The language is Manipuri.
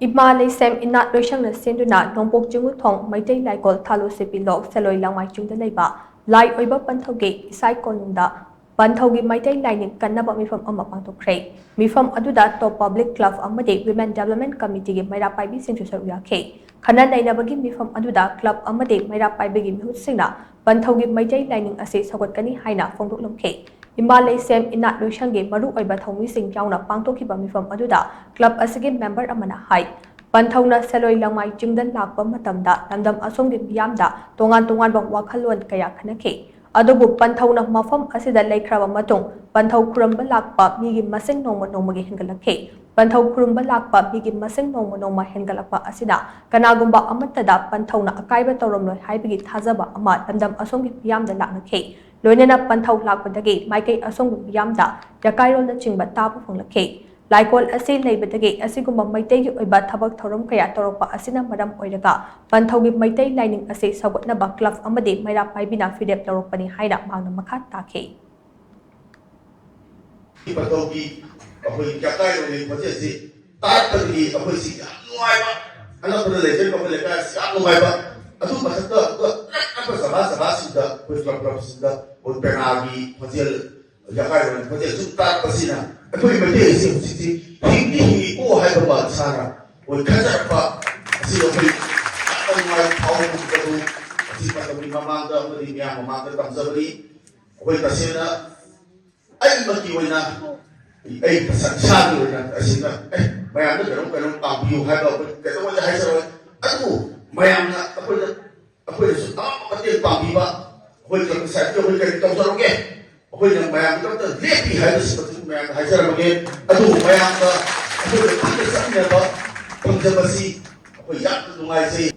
Ima Leisem Inat Loishang na Senduna Nongpok Jungu Thong Maitei Laikol Thalo Sepilok Seloi Langmai Chungda Leiba Lai Oiba Panthoge Isai Konungda Panthogi Maitei Lining Kanaba Mifam Ama Pangtokre Mifam Aduda To Public Club Amade Women Development Committee Gi Maira Paibi Singsu Saruyake Khana Nainabagi Mifam Aduda Club Amade Maira Paibi Gi Mihut Singna Panthogi Maitei Lining Ase Sagotkani Haina Phongdok Lamke Ima Leisem Inat Loishangge Maru Oiba Thongwi Sing Yauna Pangtokhiba Mifam Aduda Club Asige Member Amana Hai Panthona Seloi Langmai Chingdan Lakpa Matamda Lamdam Asomgi Miyamda Tongan Wakhalon Kaya Khanake Adubu Panthona Mafam Asida Laikraba Matung Panthau Kuramba Lakpa Migi Masing Nongma Nongmagi Hengalake Panthau Kurumba Lakpa Migi Masing Nongma Nongma Hengalakpa Asida Kanagumba Amatada Panthona Akaiba Toromloi Haibigi Thazaba Ama Lamdam Asomgi Miyamda Laknake Loinena Panthau Lakpadagi Maike Asomgi Miyamda Yakairol na Chingba Tapu Fonglake Laikol Asi Leibadagi Asigumba Maitei Oiba Thabak Thorom Kaya Toropa Asina Madam Oiraga Panthogi Maitei Lining Ase Sagotnaba Club Amade Maira Paibina Fidep Loropani Haina Magna Makha Take Panthogi Ahoy Yakairol ni Pajesi Tatagi Ahoy Si Nuaiba Anak Relation Komeleka Siap Nuaiba Atu Masata Apa Sabah Sudah Club Sudah Penagi Pajel Yakairol Pajel Sutat Pasina Apoy Maitei Si Hindi ko Hyderabad Sana Kajarpa Si Ahoy Nuai Pau Kadu Si Panthogi Mamanda Maria Mamanda Tamzabri Ahoy Tasina Ay Makiwina Ay Pasagsabi na Asina Mayam na ganun pampiyo Hyderabad Kaya mo na Hyderabad Ano Mayam na Apoy na Pati ang pampiba Ahoy na Kasati Ahoy ka rin Tamzabri Ahoy na Mayam na Lepi Hyderabad Si Pati Mayam na Hyderabad Ano Mayam na Ahoy na Pati sa kanya ba Pagdabasi Ahoy yak na nungay sa